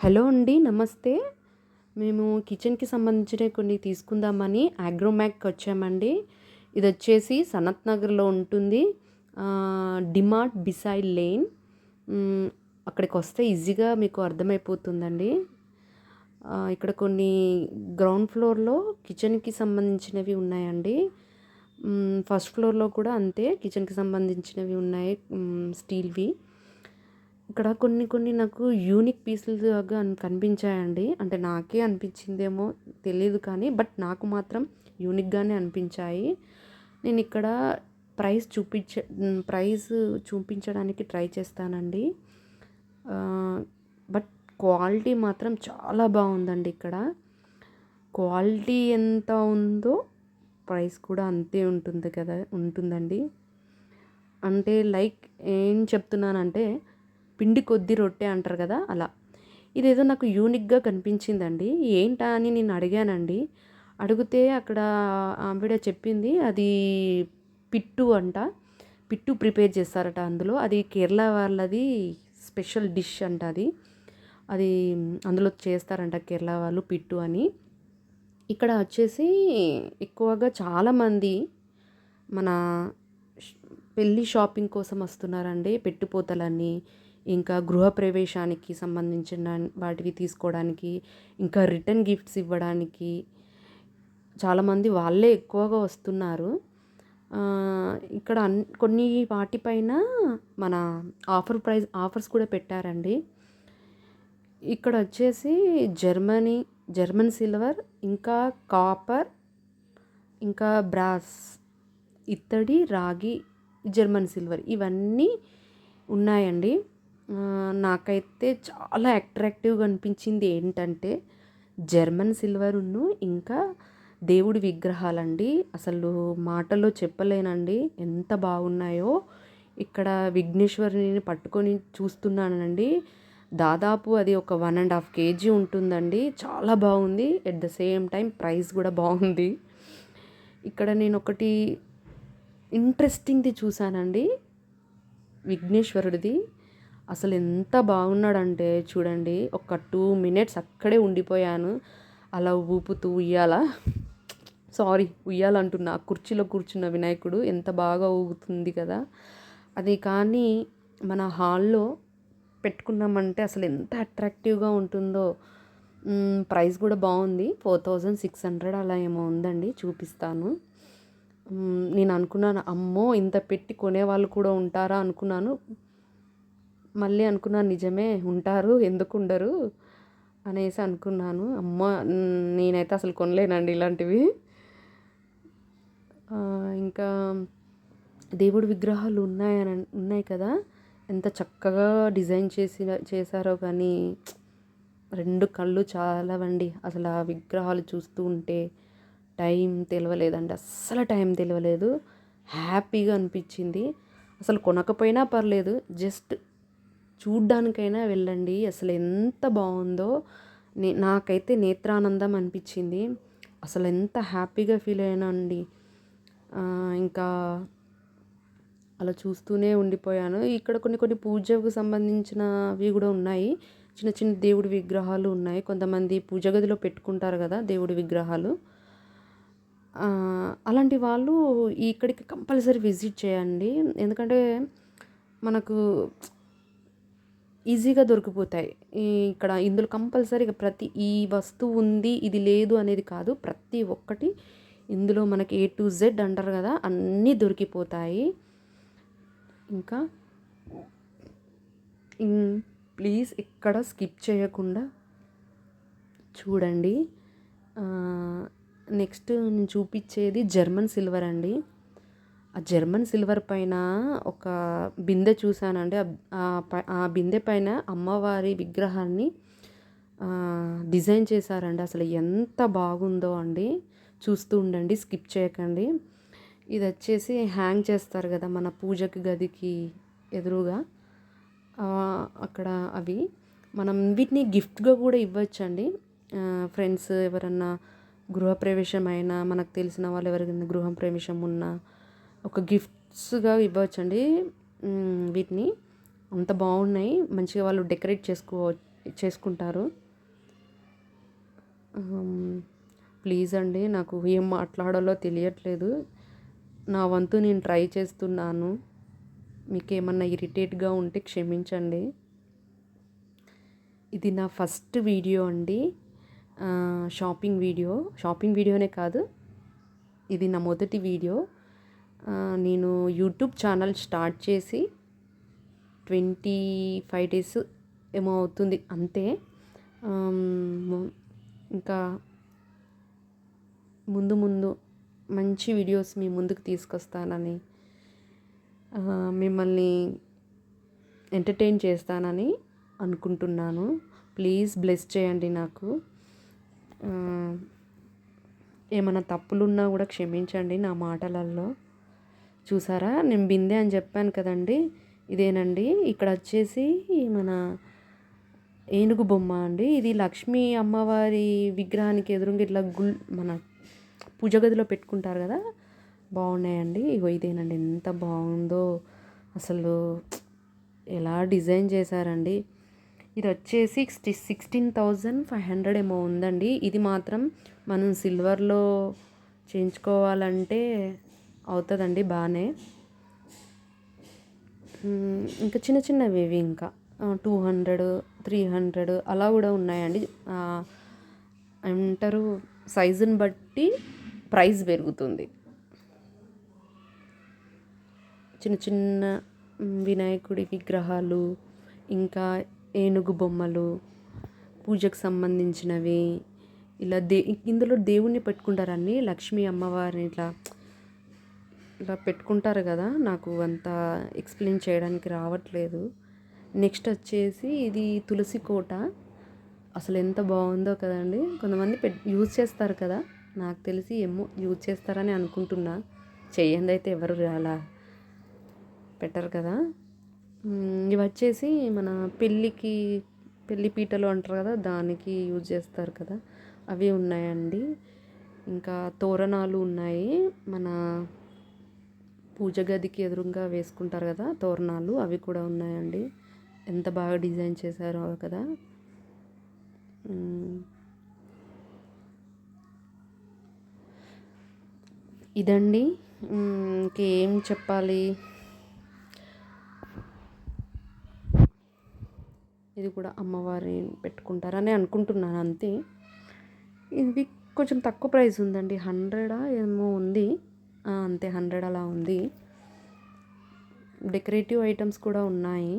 Hello అండి, నమస్తే. మేము కిచెన్‌కి సంబంధించినవి కొన్ని తీసుకుందామని అగ్రోమాక్‌కి వచ్చామండి. ఇదొచ్చేసి సనత్ నగర్‌లో ఉంటుంది. DMart beside lane. హ్మ్. అక్కడికొస్తే ఈజీగా మీకు అర్థమైపోతుందండి. ఇక్కడ కొన్ని గ్రౌండ్ ఫ్లోర్‌లో కిచెన్‌కి సంబంధించినవి ఉన్నాయండి. ఫస్ట్ ఫ్లోర్‌లో కూడా అంతే కిచెన్‌కి సంబంధించినవి ఉన్నాయి. స్టీల్‌వి. ఇక్కడ కొన్ని కొన్ని నాకు యూనిక్ పీసులుగా కనిపించాయండి. అంటే నాకే అనిపించిందేమో తెలీదు కానీ, బట్ నాకు మాత్రం యూనిక్‌గానే అనిపించాయి. నేనిక్కడ ప్రైస్ చూపించడానికి ట్రై చేస్తానండి. బట్ క్వాలిటీ మాత్రం చాలా బాగుందండి ఇక్కడ. క్వాలిటీ ఎంత ఉందో ప్రైస్ కూడా అంతే ఉంటుందండి. అంటే లైక్ ఏం చెప్తున్నానంటే, పిండి కొద్ది రొట్టె అంటారు కదా, అలా. ఇదేదో నాకు యూనిక్‌గా కనిపించిందండి. ఏంటా అని నేను అడిగానండి. అడిగితే అక్కడ ఆవిడ చెప్పింది అది పిట్టు అంట. పిట్టు ప్రిపేర్ చేస్తారట అందులో. అది కేరళ వాళ్ళది స్పెషల్ డిష్ అంట అది. అది అందులో చేస్తారంట కేరళ వాళ్ళు పిట్టు అని. ఇక్కడ వచ్చేసి ఎక్కువగా చాలామంది మన ష్ పెళ్లి షాపింగ్ కోసం వస్తున్నారండి. పెట్టుపోతలని, ఇంకా గృహప్రవేశానికి సంబంధించిన వాటివి తీసుకోవడానికి, ఇంకా రిటర్న్ గిఫ్ట్స్ ఇవ్వడానికి చాలామంది వాళ్ళే ఎక్కువగా వస్తున్నారు. ఇక్కడ కొన్ని వాటిపైన మన ఆఫర్స్ కూడా పెట్టారండి. ఇక్కడ వచ్చేసి జర్మన్ సిల్వర్, ఇంకా కాపర్, ఇంకా బ్రాస్, ఇత్తడి, రాగి, జర్మన్ సిల్వర్ ఇవన్నీ ఉన్నాయండి. నాకైతే చాలా అట్రాక్టివ్గా అనిపించింది ఏంటంటే జర్మన్ సిల్వరును, ఇంకా దేవుడి విగ్రహాలండి. అసలు మాటల్లో చెప్పలేనండి ఎంత బాగున్నాయో. ఇక్కడ విఘ్నేశ్వరుని పట్టుకొని చూస్తున్నానండి. దాదాపు అది ఒక 1.5 kg ఉంటుందండి. చాలా బాగుంది. At the same time price కూడా బాగుంది. ఇక్కడ నేను ఒకటి ఇంట్రెస్టింగ్ది చూశానండి, విఘ్నేశ్వరుడిది. అసలు ఎంత బాగున్నాడంటే చూడండి, ఒక 2 minutes అక్కడే ఉండిపోయాను. అలా ఊపుతూ ఉయ్యాలంటున్నా, కుర్చీలో కూర్చున్న వినాయకుడు ఎంత బాగా ఊగుతుంది కదా. అది కానీ మన హాల్లో పెట్టుకున్నామంటే అసలు ఎంత అట్రాక్టివ్గా ఉంటుందో. ప్రైస్ కూడా బాగుంది. 4600 అలా ఏమో ఉందండి. చూపిస్తాను. నేను అనుకున్నాను, అమ్మో ఇంత పెట్టి కొనేవాళ్ళు కూడా ఉంటారా అనుకున్నాను. మళ్ళీ అనుకున్నాను, నిజమే ఉంటారు, ఎందుకు ఉండరు అనేసి అనుకున్నాను. అమ్మ, నేనైతే అసలు కొనలేనండి ఇలాంటివి. ఇంకా దేవుడి విగ్రహాలు ఉన్నాయి కదా, ఎంత చక్కగా డిజైన్ చేశారో కానీ 2 కళ్ళు చాలవండి. అసలు ఆ విగ్రహాలు చూస్తూ ఉంటే టైం తెలియలేదండి. అస్సలు టైం తెలియలేదు. హ్యాపీగా అనిపించింది. అసలు కొనకపోయినా పర్లేదు, జస్ట్ చూడ్డానికైనా వెళ్ళండి. అసలు ఎంత బాగుందో. నాకైతే నేత్రానందం అనిపించింది. అసలు ఎంత హ్యాపీగా ఫీల్ అయ్యానండి. ఇంకా అలా చూస్తూనే ఉండిపోయాను. ఇక్కడ కొన్ని పూజకు సంబంధించినవి కూడా ఉన్నాయి. చిన్న చిన్న దేవుడి విగ్రహాలు ఉన్నాయి. కొంతమంది పూజ గదిలో పెట్టుకుంటారు కదా దేవుడి విగ్రహాలు. అలాంటి వాళ్ళు ఇక్కడికి కంపల్సరీ విజిట్ చేయండి. ఎందుకంటే మనకు ఈజీగా దొరికిపోతాయి. ఇక్కడ ఇందులో కంపల్సరీగా ఈ వస్తువు ఉంది, ఇది లేదు అనేది కాదు. ప్రతి ఒక్కటి ఇందులో మనకి A to Z అంటారు కదా, అన్నీ దొరికిపోతాయి. ఇంకా ప్లీజ్ ఎక్కడ స్కిప్ చేయకుండా చూడండి. నెక్స్ట్ నేను చూపించేది జర్మన్ సిల్వర్ అండి. ఆ జర్మన్ సిల్వర్ పైన ఒక బిందె చూశానండి. ఆ బిందె పైన అమ్మవారి విగ్రహాన్ని డిజైన్ చేశారండి. అసలు ఎంత బాగుందో అండి. చూస్తూ ఉండండి, స్కిప్ చేయకండి. ఇది వచ్చేసి హ్యాంగ్ చేస్తారు కదా మన పూజకి గదికి ఎదురుగా, అక్కడ అవి మనం వీటిని గిఫ్ట్గా కూడా ఇవ్వచ్చండి. ఫ్రెండ్స్ ఎవరన్నా గృహప్రవేశం అయినా, మనకు తెలిసిన వాళ్ళు ఎవరికైనా గృహప్రవేశం ఉన్నా ఒక గిఫ్ట్స్గా ఇవ్వచ్చండి. వీటిని అంత బాగున్నాయి. మంచిగా వాళ్ళు డెకరేట్ చేసుకుంటారు. ప్లీజ్ అండి, నాకు ఏం మాట్లాడాలో తెలియట్లేదు. నా వంతు నేను ట్రై చేస్తున్నాను. మీకేమన్నా ఇరిటేట్గా ఉంటే క్షమించండి. ఇది నా ఫస్ట్ వీడియో అండి, షాపింగ్ వీడియోనే కాదు, ఇది నా మొదటి వీడియో. నేను యూట్యూబ్ ఛానల్ స్టార్ట్ చేసి 25 డేస్ ఏమో అవుతుంది అంతే. ఇంకా ముందు ముందు మంచి వీడియోస్ మీ ముందుకు తీసుకొస్తానని, మిమ్మల్ని ఎంటర్టైన్ చేస్తానని అనుకుంటున్నాను. ప్లీజ్ బ్లెస్ చేయండి నాకు. ఏమైనా తప్పులున్నా కూడా క్షమించండి నా మాటలలో. చూసారా, నేను బిందె అని చెప్పాను కదండి, ఇదేనండి. ఇక్కడ వచ్చేసి మన ఏనుగు బొమ్మ అండి. ఇది లక్ష్మీ అమ్మవారి విగ్రహానికి ఎదురుగా ఇట్లా మన పూజ గదిలో పెట్టుకుంటారు కదా, బాగున్నాయండి. ఇగో ఇదేనండి, ఎంత బాగుందో అసలు, ఎలా డిజైన్ చేశారండి. ఇది వచ్చేసి 16,500 ఏమో ఉందండి. ఇది మాత్రం మనం సిల్వర్లో చేయించుకోవాలంటే అవుతుందండి బాగానే. ఇంకా చిన్న చిన్నవి ఇవి ఇంకా 200, 300 అలా కూడా ఉన్నాయండి. అంటారు సైజుని బట్టి ప్రైస్ పెరుగుతుంది. చిన్న చిన్న వినాయకుడి విగ్రహాలు, ఇంకా ఏనుగు బొమ్మలు, పూజకు సంబంధించినవి, ఇలా ఇందులో దేవుణ్ణి పెట్టుకుంటారండి. లక్ష్మీ అమ్మవారిని ఇట్లా పెట్టుకుంటారు కదా, నాకు అంత ఎక్స్ప్లెయిన్ చేయడానికి రావట్లేదు. నెక్స్ట్ వచ్చేసి ఇది తులసి కోట. అసలు ఎంత బాగుందో కదండి. కొంతమంది యూజ్ చేస్తారు కదా, నాకు తెలిసి ఏమో యూజ్ చేస్తారని అనుకుంటున్నా. చెయ్యండి అయితే ఎవరు అలా పెట్టరు కదా. ఇవి వచ్చేసి మన పెళ్ళి పీటలు అంటారు కదా, దానికి యూజ్ చేస్తారు కదా, అవి ఉన్నాయండి. ఇంకా తోరణాలు ఉన్నాయి, మన పూజ గదికి ఎదురుగా వేసుకుంటారు కదా తోరణాలు, అవి కూడా ఉన్నాయండి. ఎంత బాగా డిజైన్ చేశారో కదా. ఇదండి, ఇంకేం చెప్పాలి. ఇది కూడా అమ్మవారిని పెట్టుకుంటారని అనుకుంటున్నాను అంతే. ఇది కొంచెం తక్కువ ప్రైస్ ఉందండి, 100 ఏమో ఉంది అంతే, 100 అలా ఉంది. డెకరేటివ్ ఐటమ్స్ కూడా ఉన్నాయి.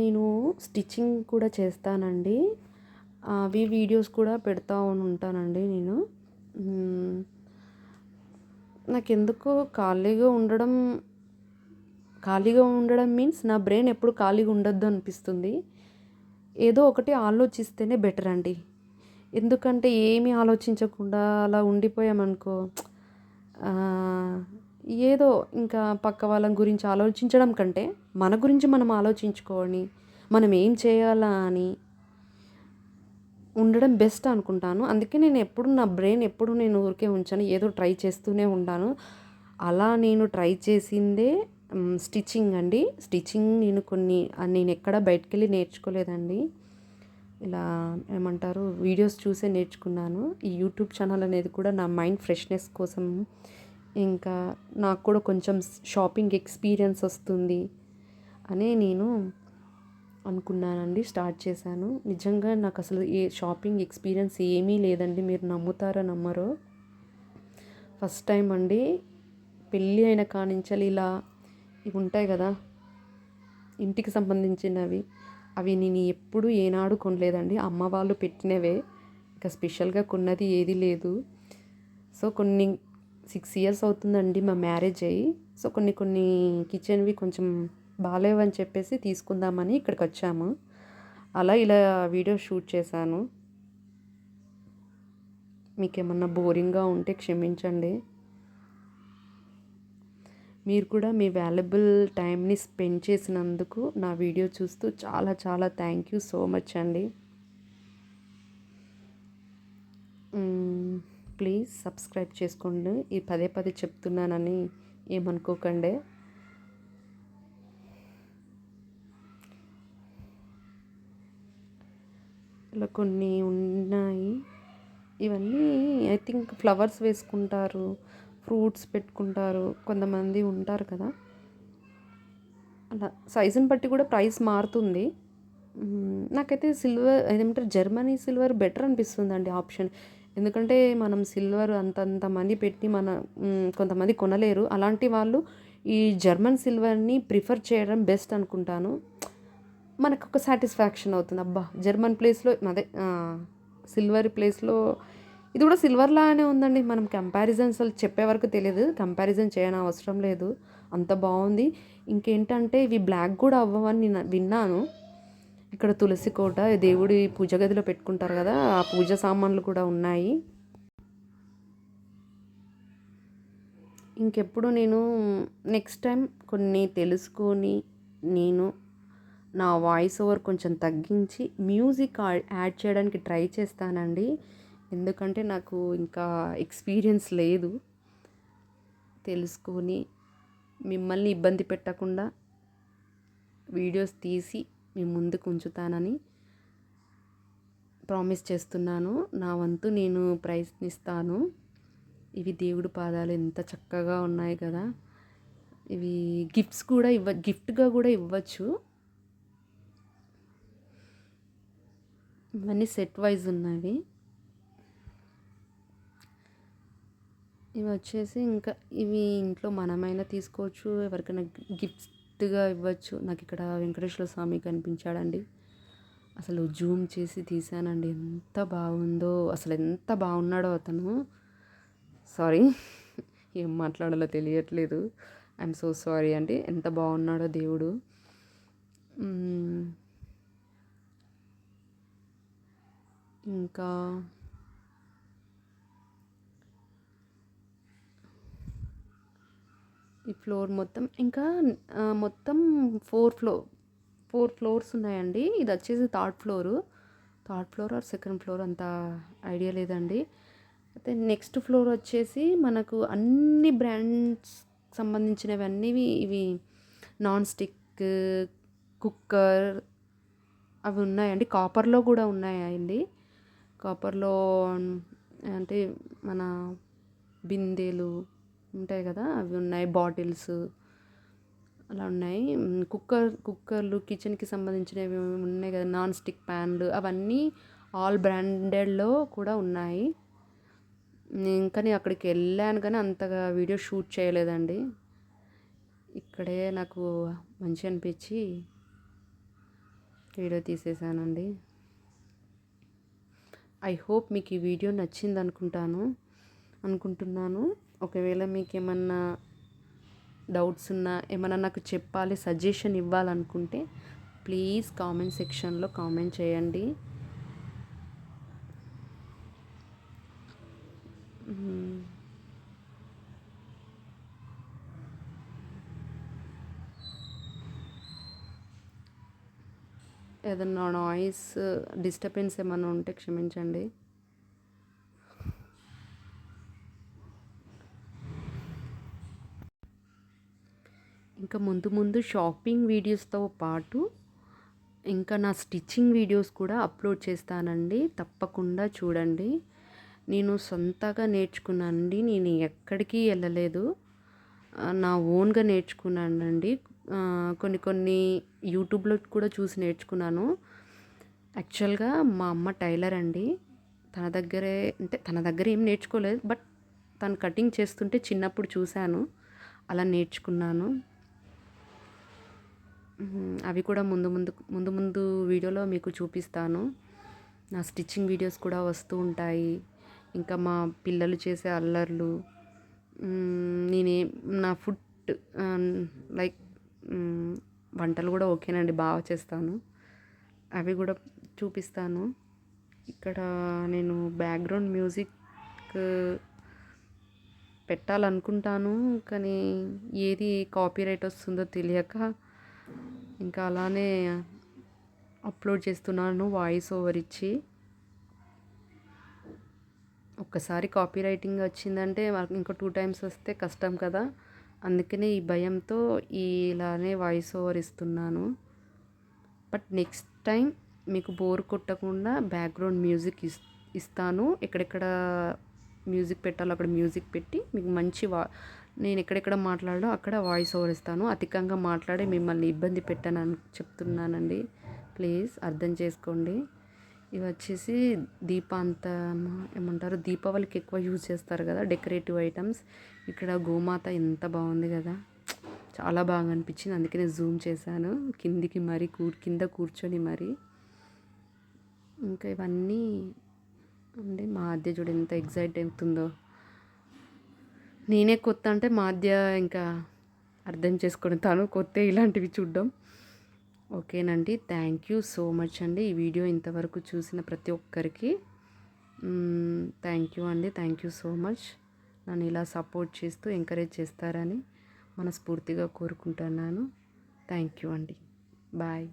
నేను స్టిచ్చింగ్ కూడా చేస్తానండి, అవి వీడియోస్ కూడా పెడతా ఉంటానండి నేను. నాకెందుకో ఖాళీగా ఉండడం మీన్స్ నా బ్రెయిన్ ఎప్పుడు ఖాళీగా ఉండొద్దు అనిపిస్తుంది. ఏదో ఒకటి ఆలోచిస్తేనే బెటర్ అండి. ఎందుకంటే ఏమీ ఆలోచించకుండా అలా ఉండిపోయామనుకో, ఏదో ఇంకా పక్క వాళ్ళ గురించి ఆలోచించడం కంటే మన గురించి మనం ఆలోచించుకొని మనం ఏం చేయాలా అని ఉండడం బెస్ట్ అనుకుంటాను. అందుకే నేను ఎప్పుడు నా బ్రెయిన్ ఎప్పుడు నేను ఊరికే ఉంచాను, ఏదో ట్రై చేస్తూనే ఉంటాను. అలా నేను ట్రై చేసిందే స్టిచ్చింగ్ అండి. స్టిచ్చింగ్ నేను ఎక్కడ బయటకు వెళ్ళి నేర్చుకోలేదండి. ఇలా ఏమంటారు, వీడియోస్ చూసే నేర్చుకున్నాను. ఈ యూట్యూబ్ ఛానల్ అనేది కూడా నా మైండ్ ఫ్రెష్నెస్ కోసం, ఇంకా నాకు కూడా కొంచెం షాపింగ్ ఎక్స్పీరియన్స్ వస్తుంది అని నేను అనుకున్నానండి, స్టార్ట్ చేశాను. నిజంగా నాకు అసలు ఏ షాపింగ్ ఎక్స్పీరియన్స్ ఏమీ లేదండి, మీరు నమ్ముతారో నమ్మరో. ఫస్ట్ టైం అండి, పెళ్ళి అయిన కానించాలి ఇలా ఇవి ఉంటాయి కదా ఇంటికి సంబంధించినవి, అవి నేను ఎప్పుడు ఏనాడు కొనలేదండి. అమ్మ వాళ్ళు పెట్టినవే, ఇంకా స్పెషల్గా కొన్నది ఏది లేదు. సో 6 years అవుతుందండి మా మ్యారేజ్ అయ్యి. సో కొన్ని కిచెన్వి కొంచెం బాగాలేవని చెప్పేసి తీసుకుందామని ఇక్కడికి వచ్చాము. అలా ఇలా వీడియో షూట్ చేశాను. మీకేమన్నా బోరింగ్గా ఉంటే క్షమించండి. మీరు కూడా మీ వాల్యుబుల్ టైంని స్పెండ్ చేసినందుకు నా వీడియో చూస్తూ చాలా చాలా థ్యాంక్ యూ సో మచ్ అండి. ప్లీజ్ సబ్స్క్రైబ్ చేసుకోండి. ఈ పదే చెప్తున్నానని ఏమనుకోకండి. ఇలా కొన్ని ఉన్నాయి. ఇవన్నీ ఐ థింక్ ఫ్లవర్స్ వేసుకుంటారు, ఫ్రూట్స్ పెట్టుకుంటారు, కొంతమంది ఉంటారు కదా. అలా సైజుని బట్టి కూడా ప్రైస్ మారుతుంది. నాకైతే సిల్వర్ ఏదేమంటారు జర్మనీ సిల్వర్ బెటర్ అనిపిస్తుందండి ఆప్షన్. ఎందుకంటే మనం సిల్వర్ అంతంత మంది పెట్టి కొంతమంది కొనలేరు. అలాంటి వాళ్ళు ఈ జర్మన్ సిల్వర్ని ప్రిఫర్ చేయడం బెస్ట్ అనుకుంటాను. మనకు ఒక సాటిస్ఫాక్షన్ అవుతుంది. అబ్బా జర్మన్ ప్లేస్లో అదే సిల్వర్ ప్లేస్లో ఇది కూడా సిల్వర్ లానే ఉందండి. మనం కంపారిజన్ అసలు చెప్పే వరకు తెలియదు, కంపారిజన్ చేయని అవసరం లేదు, అంత బాగుంది. ఇంకేంటంటే ఇవి బ్లాక్ కూడా అవ్వవని నేను విన్నాను. ఇక్కడ తులసి కోట దేవుడి పూజ గదిలో పెట్టుకుంటారు కదా, ఆ పూజ సామాన్లు కూడా ఉన్నాయి. ఇంకెప్పుడు నేను నెక్స్ట్ టైం కొన్ని తెలుసుకొని నేను నా వాయిస్ ఓవర్ కొంచెం తగ్గించి మ్యూజిక్ యాడ్ చేయడానికి ట్రై చేస్తానండి. ఎందుకంటే నాకు ఇంకా ఎక్స్పీరియన్స్ లేదు. తెలుసుకొని మిమ్మల్ని ఇబ్బంది పెట్టకుండా వీడియోస్ తీసి మీ ముందుకు ఉంచుతానని ప్రామిస్ చేస్తున్నాను. నా వంతు నేను ప్రయత్నిస్తాను. ఇవి దేవుడి పాదాలు ఎంత చక్కగా ఉన్నాయి కదా. ఇవి గిఫ్ట్గా కూడా ఇవ్వచ్చు. ఇవన్నీ సెట్ వైజ్ ఉన్నవి. ఇవి వచ్చేసి ఇంకా ఇవి ఇంట్లో మనమైనా తీసుకోవచ్చు, ఎవరికైనా గిఫ్ట్గా ఇవ్వచ్చు. నాకు ఇక్కడ వెంకటేశ్వర స్వామి కనిపించాడండి. అసలు జూమ్ చేసి తీసానండి, ఎంత బాగుందో, అసలు ఎంత బాగున్నాడో అతను. సారీ ఏం మాట్లాడాలో తెలియట్లేదు. ఐఎమ్ సో సారీ అండి. ఎంత బాగున్నాడో దేవుడు. ఇంకా ఈ ఫ్లోర్ మొత్తం ఇంకా మొత్తం 4 ఫ్లోర్స్ ఉన్నాయండి. ఇది వచ్చేసి third floor or second floor అంత ఐడియా లేదండి. అయితే నెక్స్ట్ ఫ్లోర్ వచ్చేసి మనకు అన్ని బ్రాండ్స్ సంబంధించినవి అన్నీ ఇవి నాన్ స్టిక్ కుక్కర్ అవి ఉన్నాయండి. కాపర్లో కూడా ఉన్నాయండి. కాపర్లో అంటే మన బిందెలు ఉంటాయి కదా, అవి ఉన్నాయి. బాటిల్స్ అలా ఉన్నాయి. కుక్కర్లు కిచెన్కి సంబంధించినవి ఉన్నాయి కదా, నాన్ స్టిక్ ప్యాన్లు అవన్నీ ఆల్ బ్రాండెడ్లో కూడా ఉన్నాయి. నేను అక్కడికి వెళ్ళాను కానీ అంతగా వీడియో షూట్ చేయలేదండి. ఇక్కడే నాకు మంచి అనిపించి వీడియో తీసేసానండి. ఐ హోప్ మీకు ఈ వీడియో నచ్చింది అనుకుంటున్నాను. ఒకవేళ మీకు ఏమన్నా డౌట్స్ ఉన్నా, ఏమన్నా నాకు చెప్పాలి, సజెషన్ ఇవ్వాలనుకుంటే ప్లీజ్ కామెంట్ సెక్షన్లో కామెంట్ చేయండి. ఏదన్నా నాయిస్ డిస్టర్బెన్స్ ఏమన్నా ఉంటే క్షమించండి. ఇంకా ముందు షాపింగ్ వీడియోస్తో పాటు ఇంకా నా స్టిచ్చింగ్ వీడియోస్ కూడా అప్లోడ్ చేస్తానండి. తప్పకుండా చూడండి. నేను సొంతగా నేర్చుకున్నానండి. నేను ఎక్కడికి వెళ్ళలేదు, నా ఓన్గా నేర్చుకున్నానండి. కొన్ని యూట్యూబ్లో కూడా చూసి నేర్చుకున్నాను. యాక్చువల్గా మా అమ్మ టైలర్ అండి. తన దగ్గర ఏం నేర్చుకోలేదు, బట్ తను కటింగ్ చేస్తుంటే చిన్నప్పుడు చూశాను, అలా నేర్చుకున్నాను. అవి కూడా ముందు వీడియోలో మీకు చూపిస్తాను. నా స్టిచ్చింగ్ వీడియోస్ కూడా వస్తూ ఉంటాయి. ఇంకా మా పిల్లలు చేసే అల్లర్లు, నా ఫుడ్ లైక్ వంటలు కూడా ఓకేనండి, బాగా చేస్తాను. అవి కూడా చూపిస్తాను. ఇక్కడ నేను బ్యాక్గ్రౌండ్ మ్యూజిక్ పెట్టాలనుకుంటాను, కానీ ఏది కాపీరైట్ వస్తుందో తెలియక ఇంకా అలానే అప్లోడ్ చేస్తున్నాను వాయిస్ ఓవర్ ఇచ్చి. ఒక్కసారి కాపీ రైటింగ్ వచ్చిందంటే ఇంకో 2 టైమ్స్ వస్తే కష్టం కదా. అందుకనే ఈ భయంతో ఇలానే వాయిస్ ఓవర్ ఇస్తున్నాను. బట్ నెక్స్ట్ టైం మీకు బోర్ కొట్టకుండా బ్యాక్గ్రౌండ్ మ్యూజిక్ ఇస్తాను. ఎక్కడెక్కడ మ్యూజిక్ పెట్టాలో అక్కడ మ్యూజిక్ పెట్టి మీకు మంచి నేను ఎక్కడెక్కడ మాట్లాడో అక్కడ వాయిస్ ఓవర్ ఇస్తాను. అధికంగా మాట్లాడి మిమ్మల్ని ఇబ్బంది పెట్టానని చెప్తున్నానండి. ప్లీజ్ అర్థం చేసుకోండి. ఇవి వచ్చేసి ఏమంటారు, దీపావళికి ఎక్కువ యూజ్ చేస్తారు కదా డెకరేటివ్ ఐటమ్స్. ఇక్కడ గోమాత ఎంత బాగుంది కదా, చాలా బాగా అనిపించింది. అందుకే నేను జూమ్ చేశాను కిందికి మరి కింద కూర్చొని మరి. ఇంకా ఇవన్నీ అండి. మా ఆద్య చూడు ఎంత ఎగ్జైట్ అవుతుందో. నేనే కొత్త అంటే మా ఆద్య ఇంకా అర్థం చేసుకొని తను కొత్త ఇలాంటివి చూడడం. ఓకేనండి, థ్యాంక్ యూ సో మచ్ అండి. ఈ వీడియో ఇంతవరకు చూసిన ప్రతి ఒక్కరికి థ్యాంక్ యూ అండి. Thank you so much. నన్ను ఇలా సపోర్ట్ చేస్తూ ఎంకరేజ్ చేస్తారని మనస్ఫూర్తిగా కోరుకుంటున్నాను. థ్యాంక్ యూ అండి. బాయ్.